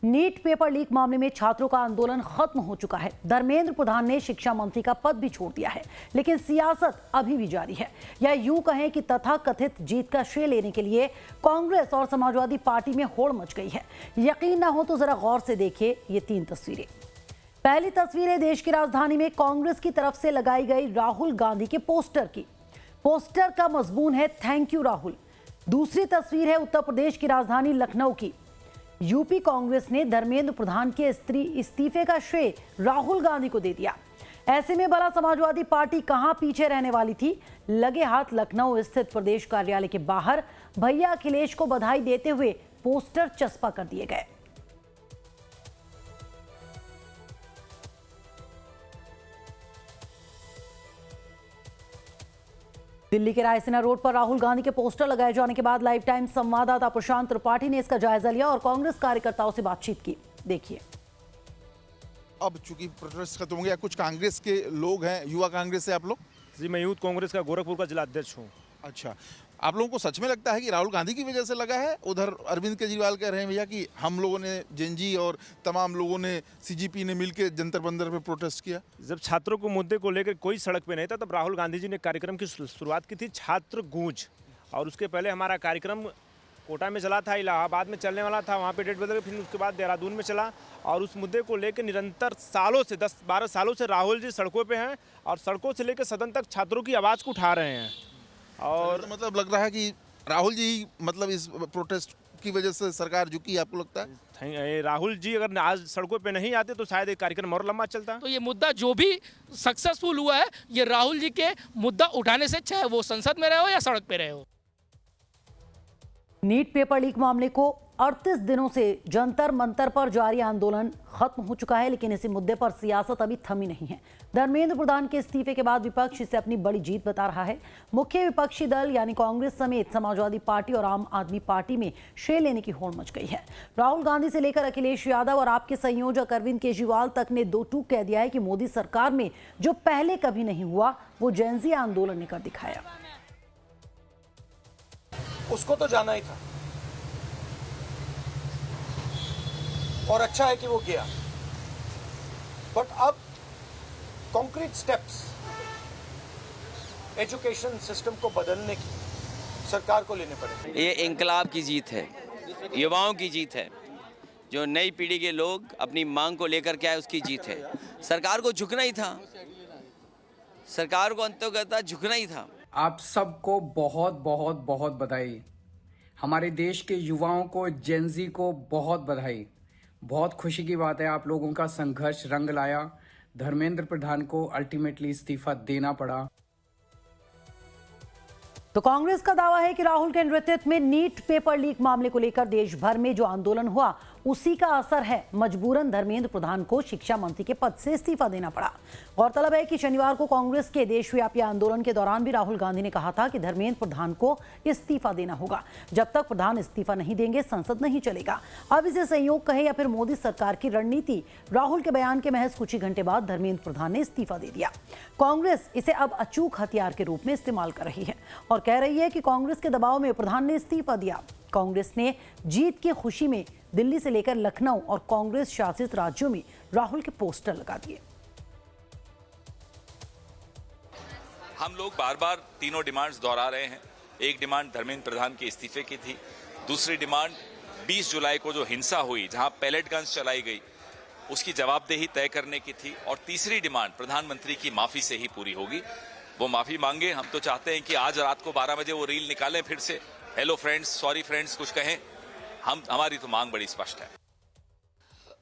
NEET paper leak मामले में छात्रों का आंदोलन खत्म हो चुका है। धर्मेंद्र प्रधान ने शिक्षा मंत्री का पद भी छोड़ दिया है, लेकिन सियासत अभी भी जारी है। या यूं कहें कि तथाकथित जीत का श्रेय लेने के लिए कांग्रेस और समाजवादी पार्टी में होड़ मच गई है। यकीन ना हो तो जरा गौर से देखिए ये 3 तस्वीरें। पहली तस्वीर है देश की राजधानी में कांग्रेस की तरफ से लगाई गई राहुल गांधी के पोस्टर की। पोस्टर का मजमून है थैंक यू राहुल। दूसरी तस्वीर है उत्तर प्रदेश की राजधानी लखनऊ की। यूपी कांग्रेस ने धर्मेंद्र प्रधान के इस्तीफे का श्रेय राहुल गांधी को दे दिया। ऐसे में भला समाजवादी पार्टी कहां पीछे रहने वाली थी। लगे हाथ लखनऊ स्थित प्रदेश कार्यालय के बाहर भैया अखिलेश को बधाई देते हुए पोस्टर चस्पा कर दिए गए। दिल्ली के रायसीना रोड पर राहुल गांधी के पोस्टर लगाए जाने के बाद लाइफ टाइम संवाददाता प्रशांत त्रिपाठी ने इसका जायजा लिया और कांग्रेस कार्यकर्ताओं से बातचीत की। देखिए। अब चूंकि प्रोटेस्ट खत्म हो गया, कुछ कांग्रेस के लोग हैं, युवा कांग्रेस से आप लोग? जी, मैं यूथ कांग्रेस का गोरखपुर का जिला अध्यक्ष हूँ। अच्छा, आप लोगों को सच में लगता है कि राहुल गांधी की वजह से लगा है? उधर अरविंद केजरीवाल कह रहे हैं भैया कि हम लोगों ने, जेनजी और तमाम लोगों ने, सीजीपी ने मिलकर जंतर मंतर पे प्रोटेस्ट किया। जब छात्रों को मुद्दे को लेकर कोई सड़क पे नहीं था, तब राहुल गांधी जी ने कार्यक्रम की शुरुआत की थी छात्र गूंज। और उसके पहले हमारा कार्यक्रम कोटा में चला था, इलाहाबाद में चलने वाला था, वहाँ पे डेट बदल, फिर उसके बाद देहरादून में चला। और उस मुद्दे को लेकर निरंतर सालों से 10-12 सालों से राहुल जी सड़कों पे हैं और सड़कों से लेकर सदन तक छात्रों की आवाज़ को उठा रहे हैं। और तो मतलब लग रहा है कि राहुल जी मतलब इस प्रोटेस्ट की वजह से सरकार झुकी, आपको लगता है? राहुल जी अगर आज सड़कों पे नहीं आते तो शायद एक कार्यक्रम और लंबा चलता। तो ये मुद्दा जो भी सक्सेसफुल हुआ है, ये राहुल जी के मुद्दा उठाने से, चाहे वो संसद में रहे हो या सड़क पे रहे हो। नीट पेपर लीक मामले को 38 दिनों से जंतर मंतर पर जारी आंदोलन खत्म हो चुका है, लेकिन इसी मुद्दे पर सियासत अभी थमी नहीं है। धर्मेंद्र प्रधान के इस्तीफे के बाद विपक्ष इसे अपनी बड़ी जीत बता रहा है। मुख्य विपक्षी दल यानी कांग्रेस समेत समाजवादी पार्टी और आम आदमी पार्टी में श्रेय लेने की होड़ मच गई है। राहुल गांधी से लेकर अखिलेश यादव और आपके संयोजक अरविंद केजरीवाल तक ने दो टूक कह दिया है कि मोदी सरकार में जो पहले कभी नहीं हुआ वो जेनजी आंदोलन ने कर दिखाया। उसको तो जाना ही था और अच्छा है कि वो गया, बट अब कॉन्क्रीट स्टेप्स एजुकेशन सिस्टम को बदलने की सरकार को लेने पड़ेंगे। ये इंकलाब की जीत है, युवाओं की जीत है। जो नई पीढ़ी के लोग अपनी मांग को लेकर के आए, उसकी जीत है। सरकार को झुकना ही था, सरकार को अंततः झुकना ही था। आप सबको बहुत बहुत बहुत बधाई। हमारे देश के युवाओं को, जेनजी को बहुत बधाई। बहुत खुशी की बात है, आप लोगों का संघर्ष रंग लाया। धर्मेंद्र प्रधान को अल्टीमेटली इस्तीफा देना पड़ा। तो कांग्रेस का दावा है कि राहुल के नेतृत्व में नीट पेपर लीक मामले को लेकर देश भर में जो आंदोलन हुआ उसी का असर है। मजबूरन धर्मेंद्र प्रधान को शिक्षा मंत्री के पद से इस्तीफा देना पड़ा। गौरतलब है कि शनिवार को कांग्रेस के देशव्यापी आंदोलन के दौरान भी राहुल गांधी ने कहा था कि धर्मेंद्र प्रधान को इस्तीफा देना होगा। जब तक प्रधान इस्तीफा नहीं देंगे संसद नहीं चलेगा। अब इसे संयोग कहे या फिर मोदी सरकार की रणनीति, राहुल के बयान के महज कुछ ही घंटे बाद धर्मेंद्र प्रधान ने इस्तीफा दे दिया। कांग्रेस इसे अब अचूक हथियार के रूप में इस्तेमाल कर रही है और कह रही है कि कांग्रेस के दबाव में प्रधान ने इस्तीफा दिया। कांग्रेस ने जीत की खुशी में दिल्ली से लेकर लखनऊ और कांग्रेस शासित राज्यों में राहुल के पोस्टर लगा दिए। हम लोग बार बार तीनों डिमांड्स दोहरा रहे हैं। एक डिमांड धर्मेंद्र प्रधान के इस्तीफे की थी, दूसरी डिमांड 20 जुलाई को जो हिंसा हुई, जहां पैलेट गन्स चलाई गई, उसकी जवाबदेही तय करने की थी, और तीसरी डिमांड प्रधानमंत्री की माफी से ही पूरी होगी। वो माफी मांगे। हम तो चाहते हैं कि आज रात को 12 बजे वो रील निकालें, फिर से हेलो फ्रेंड्स, सॉरी फ्रेंड्स कुछ कहें। हमारी तो मांग बड़ी स्पष्ट है।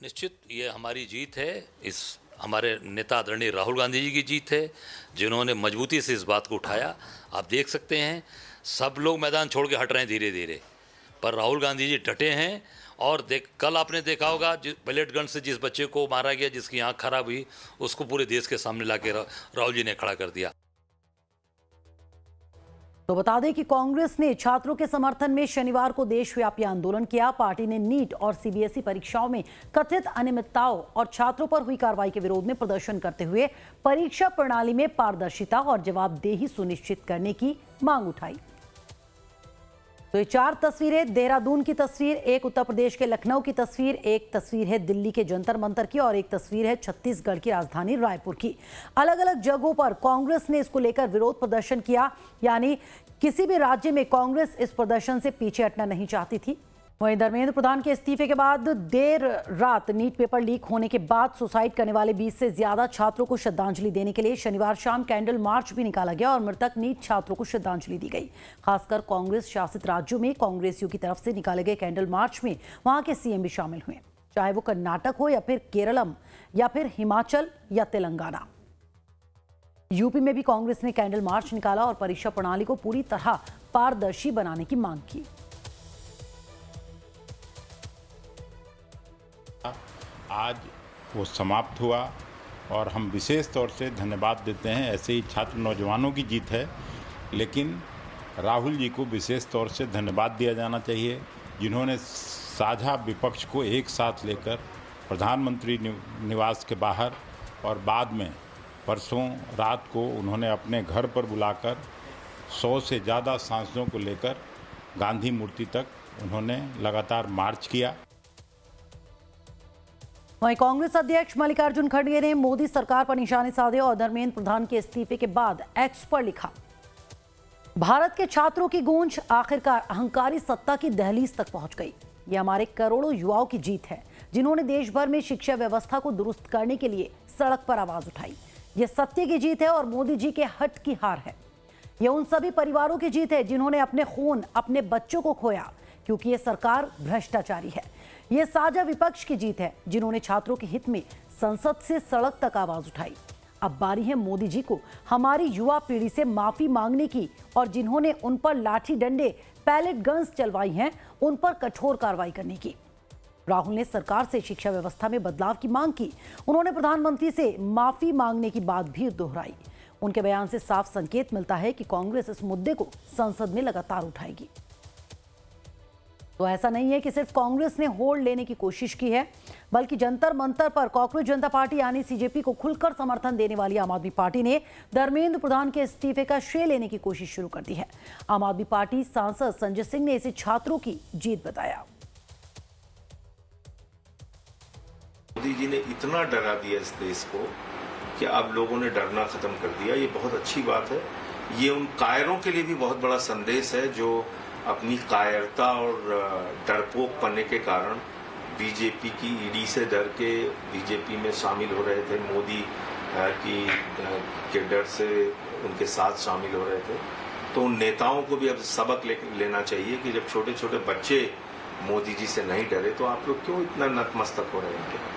निश्चित ये हमारी जीत है, इस हमारे नेता आदरणीय राहुल गांधी जी की जीत है, जिन्होंने मजबूती से इस बात को उठाया। आप देख सकते हैं सब लोग मैदान छोड़ के हट रहे हैं धीरे धीरे, पर राहुल गांधी जी डटे हैं। और कल आपने देखा होगा पैलेट गन से जिस बच्चे को मारा गया, जिसकी आंख खराब हुई, उसको पूरे देश के सामने लाके राहुल जी ने खड़ा कर दिया। तो बता दें कि कांग्रेस ने छात्रों के समर्थन में शनिवार को देशव्यापी आंदोलन किया। पार्टी ने नीट और सीबीएसई परीक्षाओं में कथित अनियमितताओं और छात्रों पर हुई कार्रवाई के विरोध में प्रदर्शन करते हुए परीक्षा प्रणाली में पारदर्शिता और जवाबदेही सुनिश्चित करने की मांग उठाई। तो ये 4 तस्वीरें, देहरादून की तस्वीर, एक उत्तर प्रदेश के लखनऊ की तस्वीर, एक तस्वीर है दिल्ली के जंतर मंतर की और एक तस्वीर है छत्तीसगढ़ की राजधानी रायपुर की। अलग अलग जगहों पर कांग्रेस ने इसको लेकर विरोध प्रदर्शन किया, यानी किसी भी राज्य में कांग्रेस इस प्रदर्शन से पीछे हटना नहीं चाहती थी। वहीं धर्मेंद्र प्रधान के इस्तीफे के बाद देर रात नीट पेपर लीक होने के बाद सुसाइड करने वाले 20 से ज्यादा छात्रों को श्रद्धांजलि देने के लिए शनिवार शाम कैंडल मार्च भी निकाला गया और मृतक नीट छात्रों को श्रद्धांजलि दी गई। खासकर कांग्रेस शासित राज्यों में कांग्रेसियों की तरफ से निकाले गए कैंडल मार्च में वहां के सीएम भी शामिल हुए, चाहे वो कर्नाटक हो या फिर केरलम या फिर हिमाचल या तेलंगाना। यूपी में भी कांग्रेस ने कैंडल मार्च निकाला और परीक्षा प्रणाली को पूरी तरह पारदर्शी बनाने की मांग की। आज वो समाप्त हुआ और हम विशेष तौर से धन्यवाद देते हैं। ऐसे ही छात्र नौजवानों की जीत है, लेकिन राहुल जी को विशेष तौर से धन्यवाद दिया जाना चाहिए, जिन्होंने साझा विपक्ष को एक साथ लेकर प्रधानमंत्री निवास के बाहर और बाद में परसों रात को उन्होंने अपने घर पर बुलाकर 100 से ज़्यादा सांसदों को लेकर गांधी मूर्ति तक उन्होंने लगातार मार्च किया। वहीं कांग्रेस अध्यक्ष मल्लिकार्जुन खड़गे ने मोदी सरकार पर निशाने साधे और धर्मेंद्र प्रधान के इस्तीफे के बाद एक्स पर लिखा, भारत के छात्रों की गूंज आखिरकार अहंकारी सत्ता की दहलीज तक पहुंच गई। ये हमारे करोड़ों युवाओं की जीत है, जिन्होंने देश भर में शिक्षा व्यवस्था को दुरुस्त करने के लिए सड़क पर आवाज उठाई। ये सत्य की जीत है और मोदी जी के हट की हार है। ये उन सभी परिवारों की जीत है जिन्होंने अपने खून, अपने बच्चों को खोया, क्योंकि ये सरकार भ्रष्टाचारी है। ये साझा विपक्ष की जीत है, जिन्होंने छात्रों के हित में संसद से सड़क तक आवाज उठाई। अब बारी है मोदी जी को हमारी युवा पीढ़ी से माफी मांगने की और जिन्होंने उन पर लाठी डंडे, पैलेट गन्स चलवाई हैं, उन पर कठोर कार्रवाई करने की। राहुल ने सरकार से शिक्षा व्यवस्था में बदलाव की मांग की। उन्होंने प्रधानमंत्री से माफी मांगने की बात भी दोहराई। उनके बयान से साफ संकेत मिलता है कि कांग्रेस इस मुद्दे को संसद में लगातार उठाएगी। तो ऐसा नहीं है कि सिर्फ कांग्रेस ने होल्ड लेने की कोशिश की है, बल्कि जंतर मंतर पर कांग्रेस जनता पार्टी यानी सीजेपी को खुलकर समर्थन देने वाली आम आदमी पार्टी ने धर्मेंद्र प्रधान के इस्तीफे का श्रेय लेने की कोशिश शुरू कर दी है। आम आदमी पार्टी सांसद संजय सिंह ने इसे छात्रों की जीत बताया। मोदी जी ने इतना डरा दिया इस देश को कि अब लोगों ने डरना खत्म कर दिया। ये बहुत अच्छी बात है। ये उन कायरों के लिए भी बहुत बड़ा संदेश है जो अपनी कायरता और डरपोक पन्ने के कारण बीजेपी की ईडी से डर के बीजेपी में शामिल हो रहे थे, मोदी के डर से उनके साथ शामिल हो रहे थे। तो उन नेताओं को भी अब सबक लेना चाहिए कि जब छोटे छोटे बच्चे मोदी जी से नहीं डरे तो आप लोग क्यों इतना नतमस्तक हो रहे हैं इनके।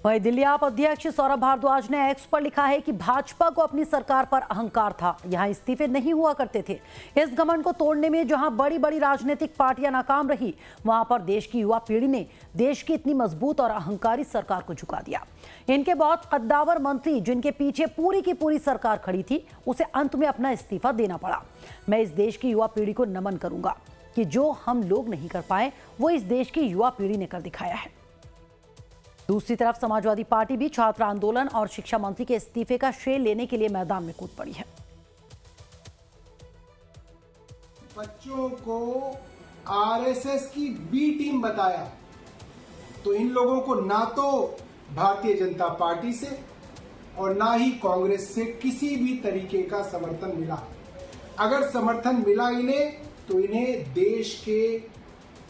वहीं दिल्ली आप अध्यक्ष सौरभ भारद्वाज ने एक्स पर लिखा है कि भाजपा को अपनी सरकार पर अहंकार था, यहां इस्तीफे नहीं हुआ करते थे। इस घमंड को तोड़ने में जहां बड़ी बड़ी राजनीतिक पार्टियां नाकाम रही, वहां पर देश की युवा पीढ़ी ने देश की इतनी मजबूत और अहंकारी सरकार को झुका दिया। इनके बहुत कद्दावर मंत्री, जिनके पीछे पूरी की पूरी सरकार खड़ी थी, उसे अंत में अपना इस्तीफा देना पड़ा। मैं इस देश की युवा पीढ़ी को नमन करूंगा कि जो हम लोग नहीं कर पाए वो इस देश की युवा पीढ़ी ने कर दिखाया है। दूसरी तरफ समाजवादी पार्टी भी छात्र आंदोलन और शिक्षा मंत्री के इस्तीफे का श्रेय लेने के लिए मैदान में कूद पड़ी है। बच्चों को आरएसएस की बी टीम बताया तो इन लोगों को ना तो भारतीय जनता पार्टी से और ना ही कांग्रेस से किसी भी तरीके का समर्थन मिला। अगर समर्थन मिला इन्हें तो इन्हें देश के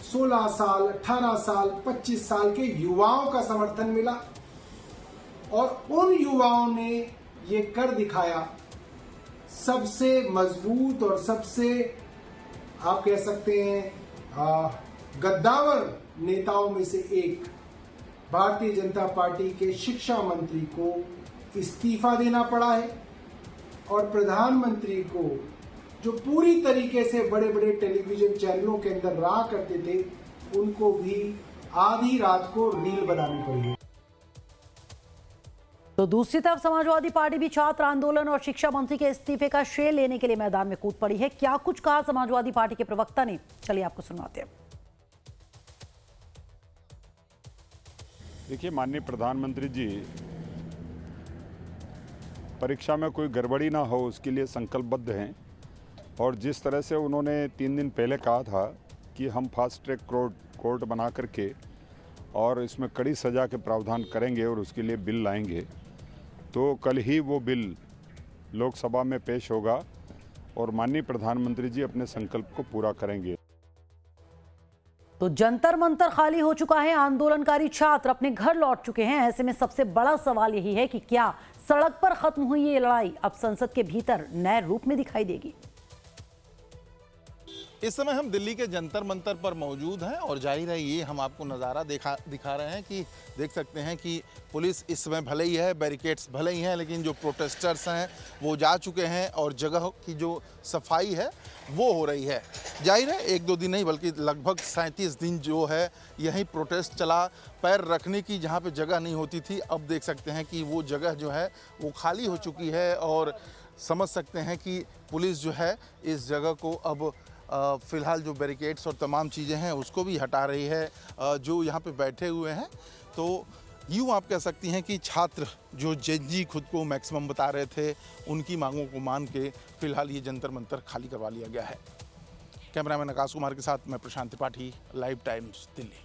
16 साल, 18 साल, 25 साल के युवाओं का समर्थन मिला और उन युवाओं ने ये कर दिखाया। सबसे मजबूत और सबसे आप कह सकते हैं गद्दावर नेताओं में से एक भारतीय जनता पार्टी के शिक्षा मंत्री को इस्तीफा देना पड़ा है और प्रधानमंत्री को जो पूरी तरीके से बड़े बड़े टेलीविजन चैनलों के अंदर रहा करते थे, उनको भी आधी रात को रील बनानी पड़ी। तो दूसरी तरफ समाजवादी पार्टी भी छात्र आंदोलन और शिक्षा मंत्री के इस्तीफे का श्रेय लेने के लिए मैदान में कूद पड़ी है। क्या कुछ कहा समाजवादी पार्टी के प्रवक्ता ने, चलिए आपको सुनाते हैं। देखिए, माननीय प्रधानमंत्री जी परीक्षा में कोई गड़बड़ी ना हो उसके लिए संकल्पबद्ध हैं और जिस तरह से उन्होंने 3 दिन पहले कहा था कि हम फास्ट ट्रैक कोर्ट बना करके और इसमें कड़ी सज़ा के प्रावधान करेंगे और उसके लिए बिल लाएंगे, तो कल ही वो बिल लोकसभा में पेश होगा और माननीय प्रधानमंत्री जी अपने संकल्प को पूरा करेंगे। तो जंतर मंतर खाली हो चुका है, आंदोलनकारी छात्र अपने घर लौट चुके हैं। ऐसे में सबसे बड़ा सवाल यही है कि क्या सड़क पर खत्म हुई ये लड़ाई अब संसद के भीतर नए रूप में दिखाई देगी। इस समय हम दिल्ली के जंतर मंतर पर मौजूद हैं और जाहिर है ये हम आपको नज़ारा दिखा रहे हैं कि देख सकते हैं कि पुलिस इस समय भले ही है, बैरिकेड्स भले ही हैं, लेकिन जो प्रोटेस्टर्स हैं वो जा चुके हैं और जगह की जो सफाई है वो हो रही है। जाहिर है 1-2 दिन नहीं बल्कि लगभग 37 दिन जो है यही प्रोटेस्ट चला। पैर रखने की जहाँ पे जगह नहीं होती थी, अब देख सकते हैं कि वो जगह जो है वो खाली हो चुकी है और समझ सकते हैं कि पुलिस जो है इस जगह को अब फ़िलहाल जो बैरिकेड्स और तमाम चीज़ें हैं उसको भी हटा रही है जो यहाँ पे बैठे हुए हैं। तो यूँ आप कह सकती हैं कि छात्र जो जेनजी खुद को मैक्सिमम बता रहे थे, उनकी मांगों को मान के फ़िलहाल ये जंतर मंतर खाली करवा लिया गया है। कैमरामैन आकाश कुमार के साथ मैं प्रशांत त्रिपाठी, लाइव टाइम्स दिल्ली।